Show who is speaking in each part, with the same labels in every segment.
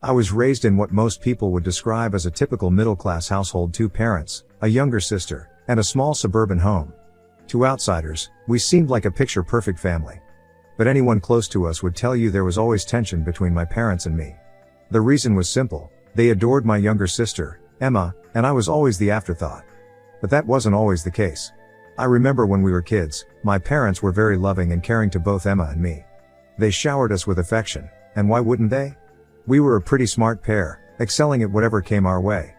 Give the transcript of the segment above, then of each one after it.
Speaker 1: I was raised in what most people would describe as a typical middle-class household: 2 parents, a younger sister, and a small suburban home. To outsiders, we seemed like a picture-perfect family. But anyone close to us would tell you there was always tension between my parents and me. The reason was simple: they adored my younger sister, Emma, and I was always the afterthought. But that wasn't always the case. I remember when we were kids, my parents were very loving and caring to both Emma and me. They showered us with affection, and why wouldn't they? We were a pretty smart pair, excelling at whatever came our way.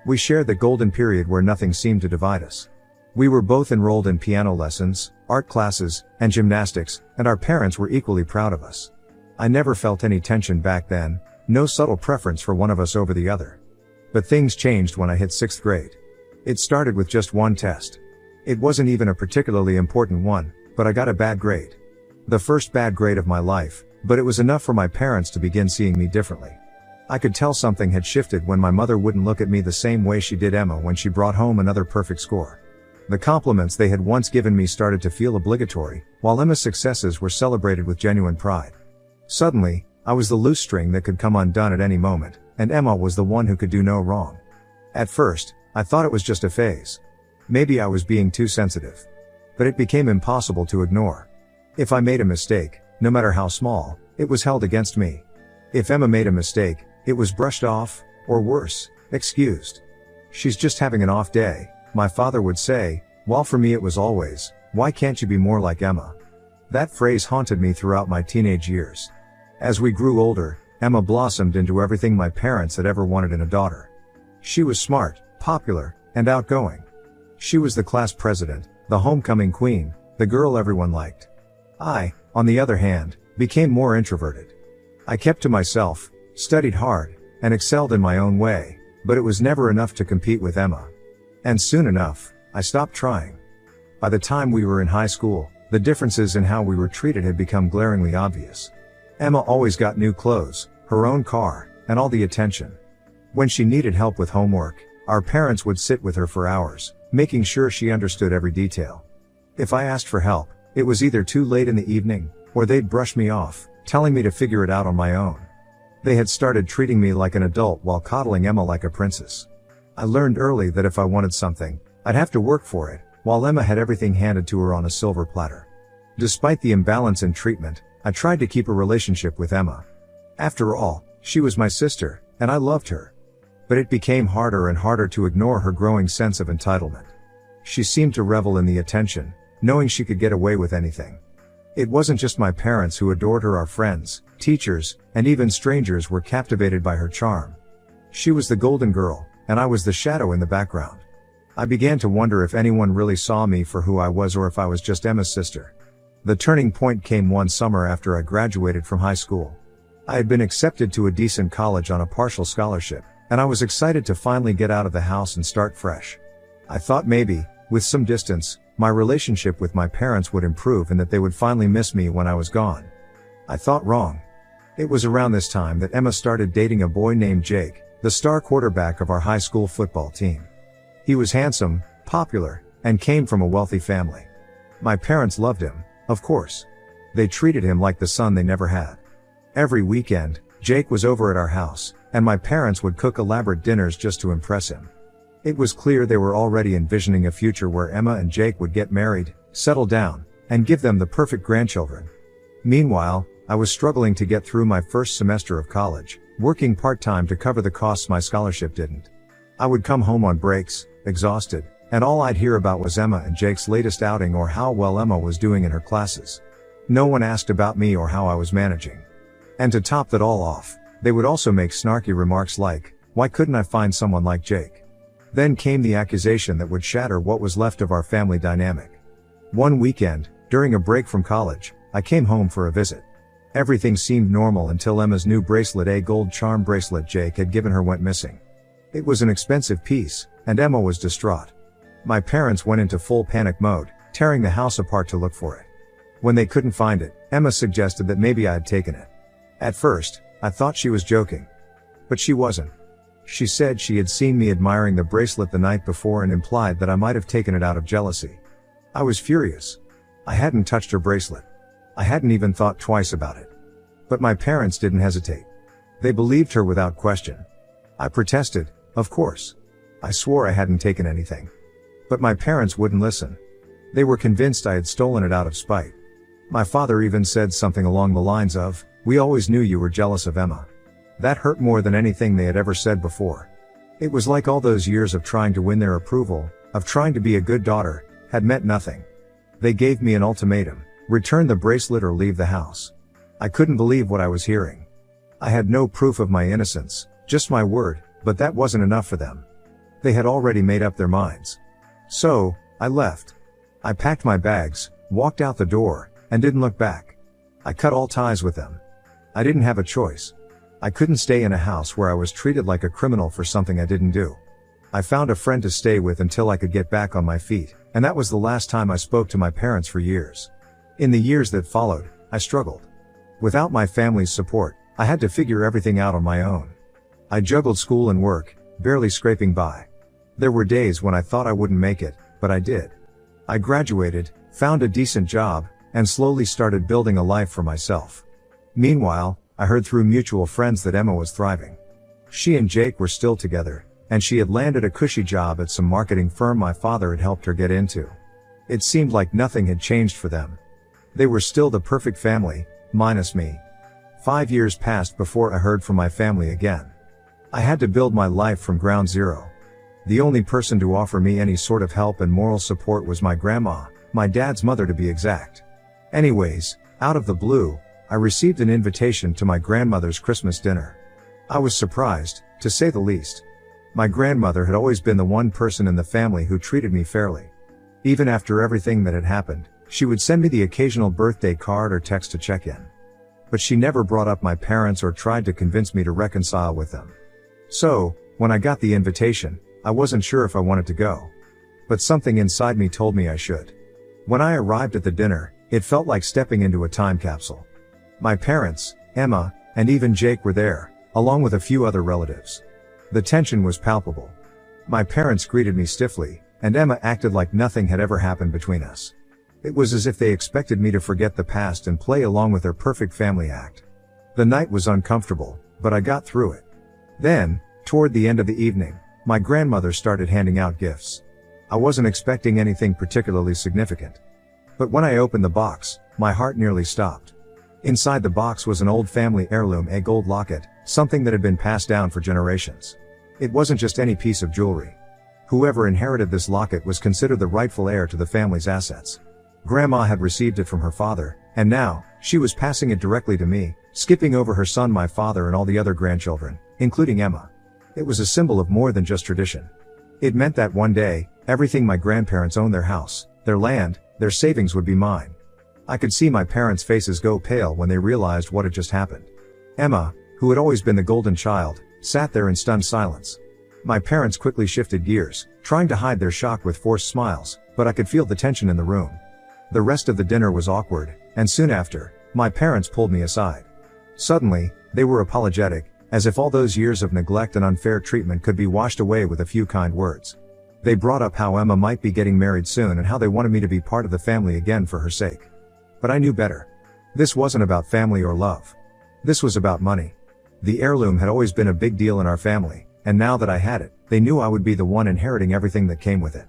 Speaker 1: We shared the golden period where nothing seemed to divide us. We were both enrolled in piano lessons, art classes, and gymnastics, and our parents were equally proud of us. I never felt any tension back then, no subtle preference for one of us over the other. But things changed when I hit 6th grade. It started with just one test. It wasn't even a particularly important one, but I got a bad grade. The first bad grade of my life, but it was enough for my parents to begin seeing me differently. I could tell something had shifted when my mother wouldn't look at me the same way she did Emma when she brought home another perfect score. The compliments they had once given me started to feel obligatory, while Emma's successes were celebrated with genuine pride. Suddenly, I was the loose string that could come undone at any moment, and Emma was the one who could do no wrong. At first, I thought it was just a phase. Maybe I was being too sensitive. But it became impossible to ignore. If I made a mistake, no matter how small, it was held against me. If Emma made a mistake, it was brushed off, or worse, excused. "She's just having an off day," my father would say, while for me it was always, "Why can't you be more like Emma?" That phrase haunted me throughout my teenage years. As we grew older, Emma blossomed into everything my parents had ever wanted in a daughter. She was smart, popular, and outgoing. She was the class president, the homecoming queen, the girl everyone liked. I, on the other hand, became more introverted. I kept to myself, studied hard, and excelled in my own way, but it was never enough to compete with Emma. And soon enough, I stopped trying. By the time we were in high school, the differences in how we were treated had become glaringly obvious. Emma always got new clothes, her own car, and all the attention. When she needed help with homework, our parents would sit with her for hours, making sure she understood every detail. If I asked for help, it was either too late in the evening, or they'd brush me off, telling me to figure it out on my own. They had started treating me like an adult while coddling Emma like a princess. I learned early that if I wanted something, I'd have to work for it, while Emma had everything handed to her on a silver platter. Despite the imbalance in treatment, I tried to keep a relationship with Emma. After all, she was my sister, and I loved her. But it became harder and harder to ignore her growing sense of entitlement. She seemed to revel in the attention, knowing she could get away with anything. It wasn't just my parents who adored her. Our friends, teachers, and even strangers were captivated by her charm. She was the golden girl, and I was the shadow in the background. I began to wonder if anyone really saw me for who I was or if I was just Emma's sister. The turning point came one summer after I graduated from high school. I had been accepted to a decent college on a partial scholarship, and I was excited to finally get out of the house and start fresh. I thought maybe, with some distance, my relationship with my parents would improve and that they would finally miss me when I was gone. I thought wrong. It was around this time that Emma started dating a boy named Jake, the star quarterback of our high school football team. He was handsome, popular, and came from a wealthy family. My parents loved him, of course. They treated him like the son they never had. Every weekend, Jake was over at our house, and my parents would cook elaborate dinners just to impress him. It was clear they were already envisioning a future where Emma and Jake would get married, settle down, and give them the perfect grandchildren. Meanwhile, I was struggling to get through my first semester of college, working part-time to cover the costs my scholarship didn't. I would come home on breaks, exhausted, and all I'd hear about was Emma and Jake's latest outing or how well Emma was doing in her classes. No one asked about me or how I was managing. And to top that all off, they would also make snarky remarks like, "Why couldn't I find someone like Jake?" Then came the accusation that would shatter what was left of our family dynamic. One weekend, during a break from college, I came home for a visit. Everything seemed normal until Emma's new bracelet, a gold charm bracelet Jake had given her, went missing. It was an expensive piece, and Emma was distraught. My parents went into full panic mode, tearing the house apart to look for it. When they couldn't find it, Emma suggested that maybe I had taken it. At first, I thought she was joking. But she wasn't. She said she had seen me admiring the bracelet the night before and implied that I might have taken it out of jealousy. I was furious. I hadn't touched her bracelet. I hadn't even thought twice about it. But my parents didn't hesitate. They believed her without question. I protested, of course. I swore I hadn't taken anything. But my parents wouldn't listen. They were convinced I had stolen it out of spite. My father even said something along the lines of, "We always knew you were jealous of Emma." That hurt more than anything they had ever said before. It was like all those years of trying to win their approval, of trying to be a good daughter, had meant nothing. They gave me an ultimatum: return the bracelet or leave the house. I couldn't believe what I was hearing. I had no proof of my innocence, just my word, but that wasn't enough for them. They had already made up their minds. So, I left. I packed my bags, walked out the door, and didn't look back. I cut all ties with them. I didn't have a choice. I couldn't stay in a house where I was treated like a criminal for something I didn't do. I found a friend to stay with until I could get back on my feet, and that was the last time I spoke to my parents for years. In the years that followed, I struggled. Without my family's support, I had to figure everything out on my own. I juggled school and work, barely scraping by. There were days when I thought I wouldn't make it, but I did. I graduated, found a decent job, and slowly started building a life for myself. Meanwhile, I heard through mutual friends that Emma was thriving. She and Jake were still together, and she had landed a cushy job at some marketing firm my father had helped her get into. It seemed like nothing had changed for them. They were still the perfect family, minus me. 5 years passed before I heard from my family again. I had to build my life from ground zero. The only person to offer me any sort of help and moral support was my grandma, my dad's mother to be exact. Anyways, out of the blue, I received an invitation to my grandmother's Christmas dinner. I was surprised, to say the least. My grandmother had always been the one person in the family who treated me fairly. Even after everything that had happened, she would send me the occasional birthday card or text to check in. But she never brought up my parents or tried to convince me to reconcile with them. So, when I got the invitation, I wasn't sure if I wanted to go. But something inside me told me I should. When I arrived at the dinner, it felt like stepping into a time capsule. My parents, Emma, and even Jake were there, along with a few other relatives. The tension was palpable. My parents greeted me stiffly, and Emma acted like nothing had ever happened between us. It was as if they expected me to forget the past and play along with their perfect family act. The night was uncomfortable, but I got through it. Then, toward the end of the evening, my grandmother started handing out gifts. I wasn't expecting anything particularly significant. But when I opened the box, my heart nearly stopped. Inside the box was an old family heirloom, a gold locket, something that had been passed down for generations. It wasn't just any piece of jewelry. Whoever inherited this locket was considered the rightful heir to the family's assets. Grandma had received it from her father, and now, she was passing it directly to me, skipping over her son, my father, and all the other grandchildren, including Emma. It was a symbol of more than just tradition. It meant that one day, everything my grandparents owned, their house, their land, their savings, would be mine. I could see my parents' faces go pale when they realized what had just happened. Emma, who had always been the golden child, sat there in stunned silence. My parents quickly shifted gears, trying to hide their shock with forced smiles, but I could feel the tension in the room. The rest of the dinner was awkward, and soon after, my parents pulled me aside. Suddenly, they were apologetic, as if all those years of neglect and unfair treatment could be washed away with a few kind words. They brought up how Emma might be getting married soon and how they wanted me to be part of the family again for her sake. But I knew better. This wasn't about family or love. This was about money. The heirloom had always been a big deal in our family, and now that I had it, they knew I would be the one inheriting everything that came with it.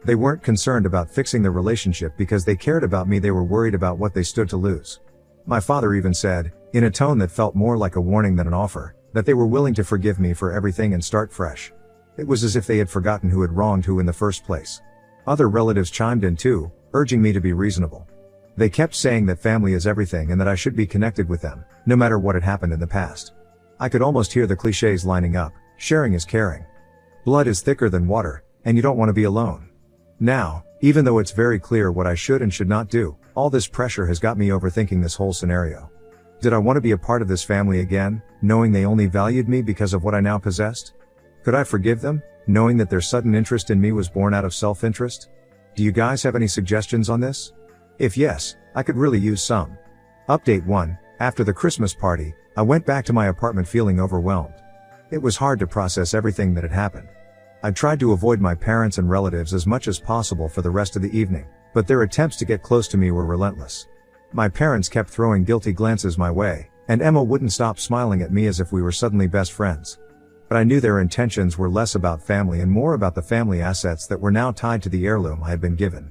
Speaker 1: They weren't concerned about fixing the relationship because they cared about me. They were worried about what they stood to lose. My father even said, in a tone that felt more like a warning than an offer, that they were willing to forgive me for everything and start fresh. It was as if they had forgotten who had wronged who in the first place. Other relatives chimed in too, urging me to be reasonable. They kept saying that family is everything and that I should be connected with them, no matter what had happened in the past. I could almost hear the cliches lining up: sharing is caring. Blood is thicker than water, and you don't want to be alone. Now, even though it's very clear what I should and should not do, all this pressure has got me overthinking this whole scenario. Did I want to be a part of this family again, knowing they only valued me because of what I now possessed? Could I forgive them, knowing that their sudden interest in me was born out of self-interest? Do you guys have any suggestions on this? If yes, I could really use some. Update 1. After the Christmas party, I went back to my apartment feeling overwhelmed. It was hard to process everything that had happened. I tried to avoid my parents and relatives as much as possible for the rest of the evening, but their attempts to get close to me were relentless. My parents kept throwing guilty glances my way, And Emma wouldn't stop smiling at me as if we were suddenly best friends. But I knew their intentions were less about family and more about the family assets that were now tied to the heirloom I had been given.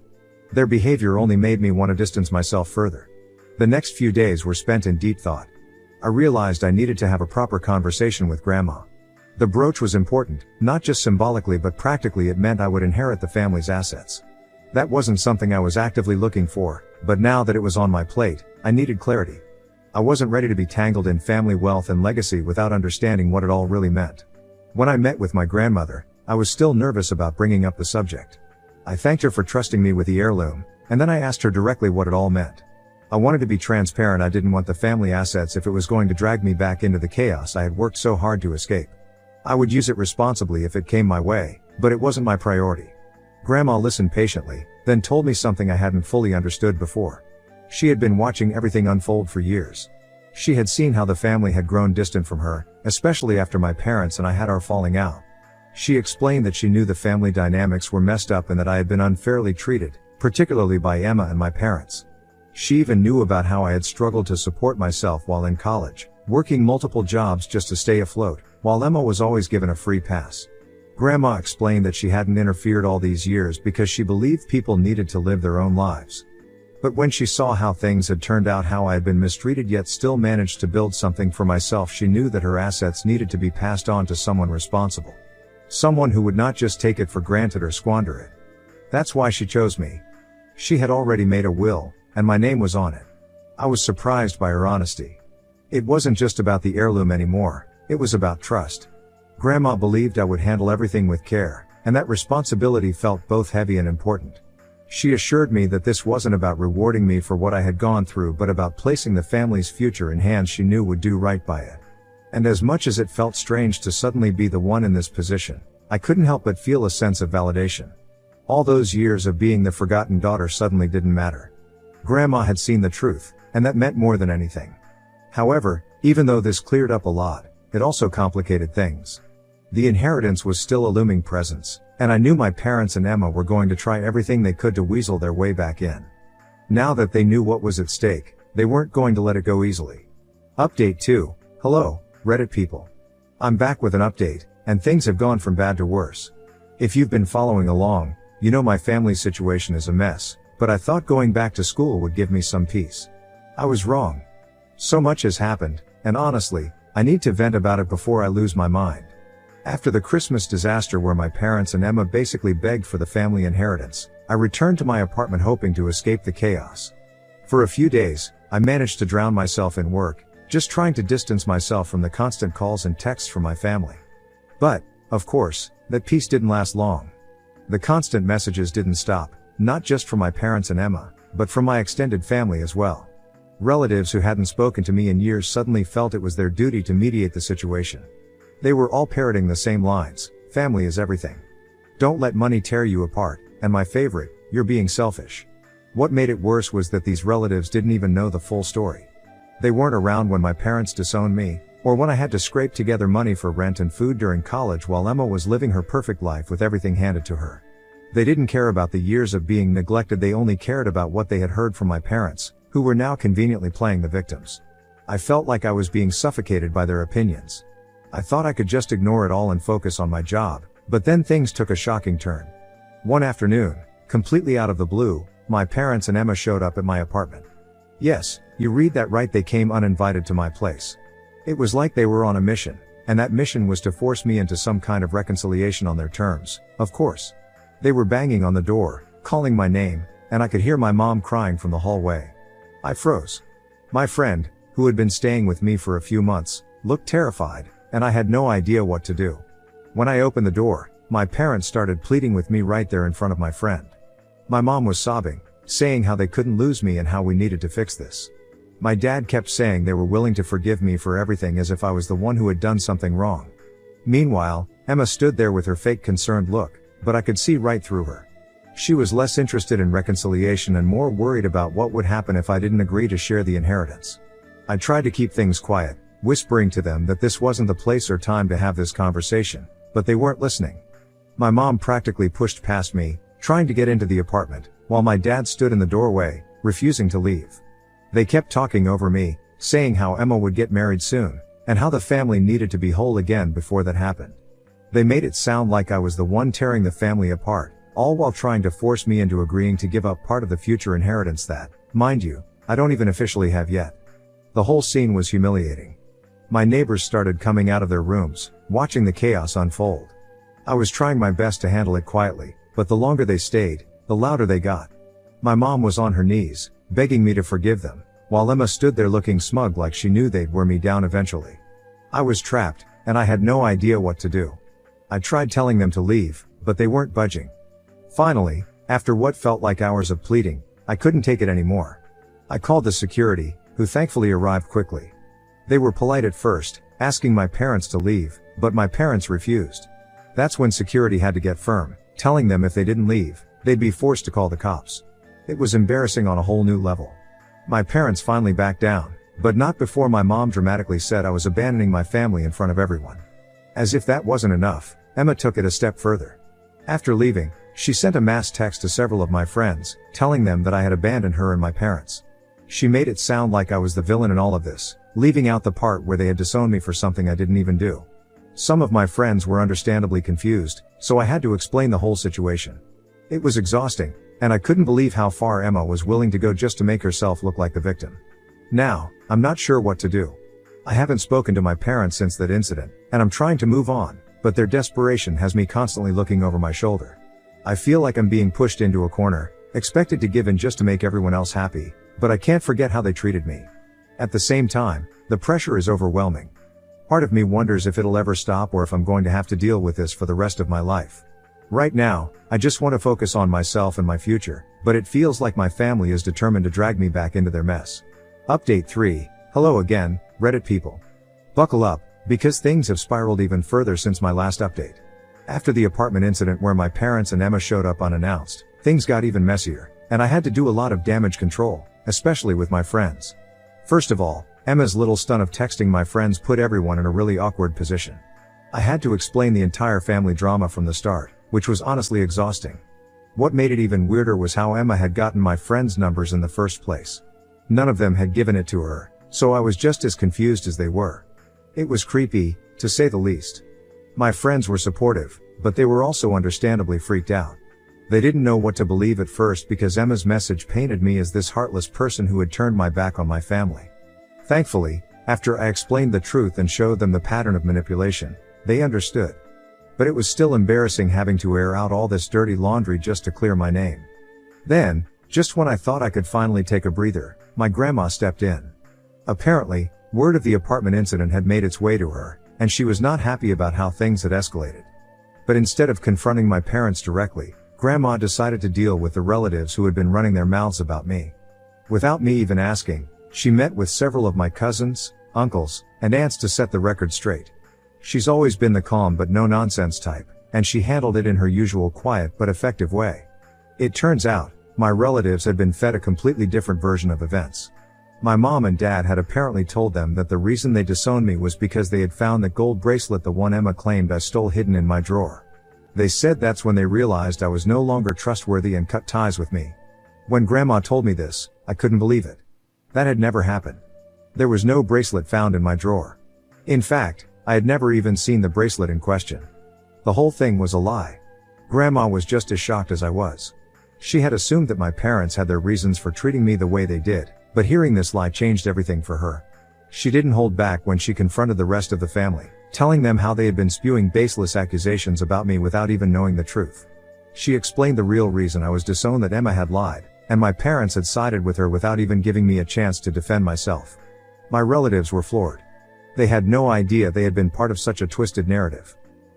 Speaker 1: Their behavior only made me want to distance myself further. The next few days were spent in deep thought. I realized I needed to have a proper conversation with Grandma. The brooch was important, not just symbolically but practically. It meant I would inherit the family's assets. That wasn't something I was actively looking for, but now that it was on my plate, I needed clarity. I wasn't ready to be tangled in family wealth and legacy without understanding what it all really meant. When I met with my grandmother, I was still nervous about bringing up the subject. I thanked her for trusting me with the heirloom, and then I asked her directly what it all meant. I wanted to be transparent. I didn't want the family assets if it was going to drag me back into the chaos I had worked so hard to escape. I would use it responsibly if it came my way, but it wasn't my priority. Grandma listened patiently, then told me something I hadn't fully understood before. She had been watching everything unfold for years. She had seen how the family had grown distant from her, especially after my parents and I had our falling out. She explained that she knew the family dynamics were messed up and that I had been unfairly treated, particularly by Emma and my parents. She even knew about how I had struggled to support myself while in college, working multiple jobs just to stay afloat, while Emma was always given a free pass. Grandma explained that she hadn't interfered all these years because she believed people needed to live their own lives. But when she saw how things had turned out, how I had been mistreated yet still managed to build something for myself, she knew that her assets needed to be passed on to someone responsible. Someone who would not just take it for granted or squander it. That's why she chose me. She had already made a will, and my name was on it. I was surprised by her honesty. It wasn't just about the heirloom anymore, it was about trust. Grandma believed I would handle everything with care, and that responsibility felt both heavy and important. She assured me that this wasn't about rewarding me for what I had gone through but about placing the family's future in hands she knew would do right by it. And as much as it felt strange to suddenly be the one in this position, I couldn't help but feel a sense of validation. All those years of being the forgotten daughter suddenly didn't matter. Grandma had seen the truth, and that meant more than anything. However, even though this cleared up a lot, it also complicated things. The inheritance was still a looming presence, and I knew my parents and Emma were going to try everything they could to weasel their way back in. Now that they knew what was at stake, they weren't going to let it go easily. Update 2. Hello, Reddit people. I'm back with an update, and things have gone from bad to worse. If you've been following along, you know my family's situation is a mess, but I thought going back to school would give me some peace. I was wrong. So much has happened, and honestly, I need to vent about it before I lose my mind. After the Christmas disaster where my parents and Emma basically begged for the family inheritance, I returned to my apartment hoping to escape the chaos. For a few days, I managed to drown myself in work, just trying to distance myself from the constant calls and texts from my family. But, of course, that peace didn't last long. The constant messages didn't stop, not just from my parents and Emma, but from my extended family as well. Relatives who hadn't spoken to me in years suddenly felt it was their duty to mediate the situation. They were all parroting the same lines: family is everything. Don't let money tear you apart, and my favorite, you're being selfish. What made it worse was that these relatives didn't even know the full story. They weren't around when my parents disowned me, or when I had to scrape together money for rent and food during college while Emma was living her perfect life with everything handed to her. They didn't care about the years of being neglected, they only cared about what they had heard from my parents, who were now conveniently playing the victims. I felt like I was being suffocated by their opinions. I thought I could just ignore it all and focus on my job, but then things took a shocking turn. One afternoon, completely out of the blue, my parents and Emma showed up at my apartment. Yes, you read that right, they came uninvited to my place. It was like they were on a mission, and that mission was to force me into some kind of reconciliation on their terms, of course. They were banging on the door, calling my name, and I could hear my mom crying from the hallway. I froze. My friend, who had been staying with me for a few months, looked terrified, and I had no idea what to do. When I opened the door, my parents started pleading with me right there in front of my friend. My mom was sobbing, saying how they couldn't lose me and how we needed to fix this. My dad kept saying they were willing to forgive me for everything as if I was the one who had done something wrong. Meanwhile, Emma stood there with her fake concerned look, but I could see right through her. She was less interested in reconciliation and more worried about what would happen if I didn't agree to share the inheritance. I tried to keep things quiet, whispering to them that this wasn't the place or time to have this conversation, but they weren't listening. My mom practically pushed past me, trying to get into the apartment, while my dad stood in the doorway, refusing to leave. They kept talking over me, saying how Emma would get married soon, and how the family needed to be whole again before that happened. They made it sound like I was the one tearing the family apart, all while trying to force me into agreeing to give up part of the future inheritance that, mind you, I don't even officially have yet. The whole scene was humiliating. My neighbors started coming out of their rooms, watching the chaos unfold. I was trying my best to handle it quietly, but the longer they stayed, the louder they got. My mom was on her knees, begging me to forgive them, while Emma stood there looking smug like she knew they'd wear me down eventually. I was trapped, and I had no idea what to do. I tried telling them to leave, but they weren't budging. Finally, after what felt like hours of pleading, I couldn't take it anymore. I called the security, who thankfully arrived quickly. They were polite at first, asking my parents to leave, but my parents refused. That's when security had to get firm, telling them if they didn't leave, they'd be forced to call the cops. It was embarrassing on a whole new level. My parents finally backed down, but not before my mom dramatically said I was abandoning my family in front of everyone. As if that wasn't enough, Emma took it a step further. After leaving, she sent a mass text to several of my friends, telling them that I had abandoned her and my parents. She made it sound like I was the villain in all of this, leaving out the part where they had disowned me for something I didn't even do. Some of my friends were understandably confused, so I had to explain the whole situation. It was exhausting, and I couldn't believe how far Emma was willing to go just to make herself look like the victim. Now, I'm not sure what to do. I haven't spoken to my parents since that incident, and I'm trying to move on, but their desperation has me constantly looking over my shoulder. I feel like I'm being pushed into a corner, expected to give in just to make everyone else happy, but I can't forget how they treated me. At the same time, the pressure is overwhelming. Part of me wonders if it'll ever stop or if I'm going to have to deal with this for the rest of my life. Right now, I just want to focus on myself and my future, but it feels like my family is determined to drag me back into their mess. Update 3. Hello again, Reddit people. Buckle up, because things have spiraled even further since my last update. After the apartment incident where my parents and Emma showed up unannounced, things got even messier, and I had to do a lot of damage control, especially with my friends. First of all, Emma's little stunt of texting my friends put everyone in a really awkward position. I had to explain the entire family drama from the start, which was honestly exhausting. What made it even weirder was how Emma had gotten my friends' numbers in the first place. None of them had given it to her, so I was just as confused as they were. It was creepy, to say the least. My friends were supportive, but they were also understandably freaked out. They didn't know what to believe at first because Emma's message painted me as this heartless person who had turned my back on my family. Thankfully, after I explained the truth and showed them the pattern of manipulation, they understood. But it was still embarrassing having to air out all this dirty laundry just to clear my name. Then, just when I thought I could finally take a breather, my grandma stepped in. Apparently, word of the apartment incident had made its way to her, and she was not happy about how things had escalated. But instead of confronting my parents directly, Grandma decided to deal with the relatives who had been running their mouths about me. Without me even asking, she met with several of my cousins, uncles, and aunts to set the record straight. She's always been the calm but no-nonsense type, and she handled it in her usual quiet but effective way. It turns out, my relatives had been fed a completely different version of events. My mom and dad had apparently told them that the reason they disowned me was because they had found the gold bracelet the one Emma claimed I stole hidden in my drawer. They said that's when they realized I was no longer trustworthy and cut ties with me. When Grandma told me this, I couldn't believe it. That had never happened. There was no bracelet found in my drawer. In fact, I had never even seen the bracelet in question. The whole thing was a lie. Grandma was just as shocked as I was. She had assumed that my parents had their reasons for treating me the way they did, but hearing this lie changed everything for her. She didn't hold back when she confronted the rest of the family, telling them how they had been spewing baseless accusations about me without even knowing the truth. She explained the real reason I was disowned, that Emma had lied, and my parents had sided with her without even giving me a chance to defend myself. My relatives were floored. They had no idea they had been part of such a twisted narrative.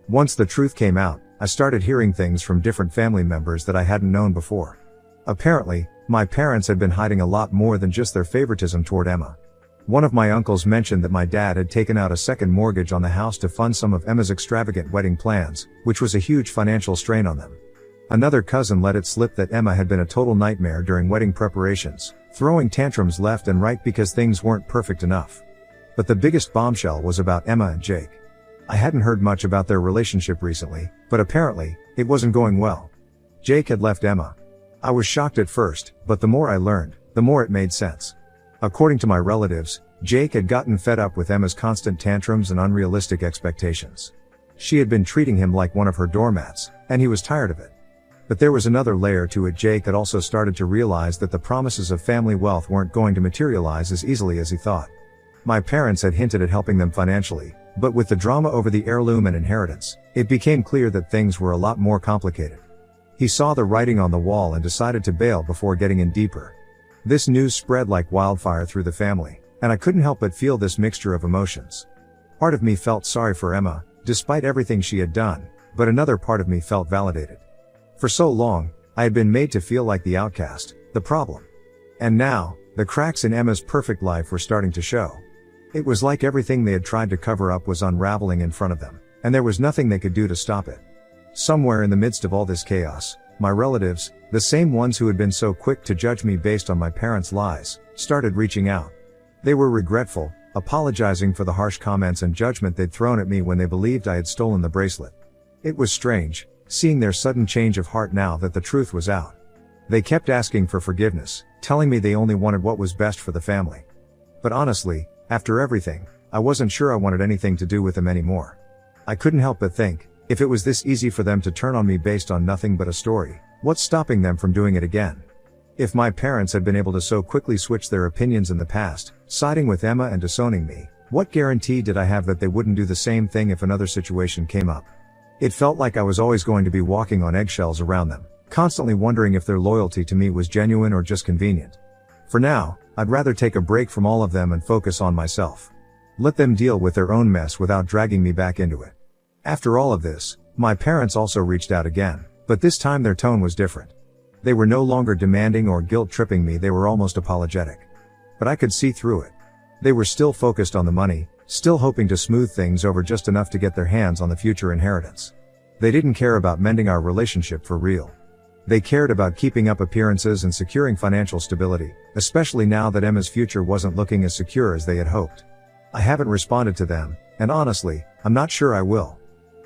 Speaker 1: Once the truth came out, I started hearing things from different family members that I hadn't known before. Apparently, my parents had been hiding a lot more than just their favoritism toward Emma. One of my uncles mentioned that my dad had taken out a second mortgage on the house to fund some of Emma's extravagant wedding plans, which was a huge financial strain on them. Another cousin let it slip that Emma had been a total nightmare during wedding preparations, throwing tantrums left and right because things weren't perfect enough. But the biggest bombshell was about Emma and Jake. I hadn't heard much about their relationship recently, but apparently, it wasn't going well. Jake had left Emma. I was shocked at first, but the more I learned, the more it made sense. According to my relatives, Jake had gotten fed up with Emma's constant tantrums and unrealistic expectations. She had been treating him like one of her doormats, and he was tired of it. But there was another layer to it. Jake had also started to realize that the promises of family wealth weren't going to materialize as easily as he thought. My parents had hinted at helping them financially, but with the drama over the heirloom and inheritance, it became clear that things were a lot more complicated. He saw the writing on the wall and decided to bail before getting in deeper. This news spread like wildfire through the family, and I couldn't help but feel this mixture of emotions. Part of me felt sorry for Emma, despite everything she had done, but another part of me felt validated. For so long, I had been made to feel like the outcast, the problem. And now, the cracks in Emma's perfect life were starting to show. It was like everything they had tried to cover up was unraveling in front of them, and there was nothing they could do to stop it. Somewhere in the midst of all this chaos, my relatives, the same ones who had been so quick to judge me based on my parents' lies, started reaching out. They were regretful, apologizing for the harsh comments and judgment they'd thrown at me when they believed I had stolen the bracelet. It was strange, seeing their sudden change of heart now that the truth was out. They kept asking for forgiveness, telling me they only wanted what was best for the family. But honestly, after everything, I wasn't sure I wanted anything to do with them anymore. I couldn't help but think, if it was this easy for them to turn on me based on nothing but a story, what's stopping them from doing it again? If my parents had been able to so quickly switch their opinions in the past, siding with Emma and disowning me, what guarantee did I have that they wouldn't do the same thing if another situation came up? It felt like I was always going to be walking on eggshells around them, constantly wondering if their loyalty to me was genuine or just convenient. For now, I'd rather take a break from all of them and focus on myself. Let them deal with their own mess without dragging me back into it. After all of this, my parents also reached out again, but this time their tone was different. They were no longer demanding or guilt-tripping me, they were almost apologetic. But I could see through it. They were still focused on the money, still hoping to smooth things over just enough to get their hands on the future inheritance. They didn't care about mending our relationship for real. They cared about keeping up appearances and securing financial stability, especially now that Emma's future wasn't looking as secure as they had hoped. I haven't responded to them, and honestly, I'm not sure I will.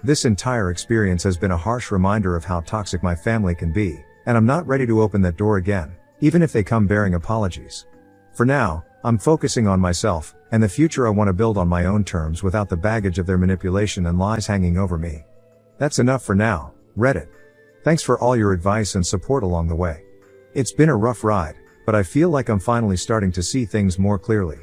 Speaker 1: This entire experience has been a harsh reminder of how toxic my family can be, and I'm not ready to open that door again, even if they come bearing apologies. For now, I'm focusing on myself, and the future I want to build on my own terms without the baggage of their manipulation and lies hanging over me. That's enough for now, Reddit. Thanks for all your advice and support along the way. It's been a rough ride, but I feel like I'm finally starting to see things more clearly.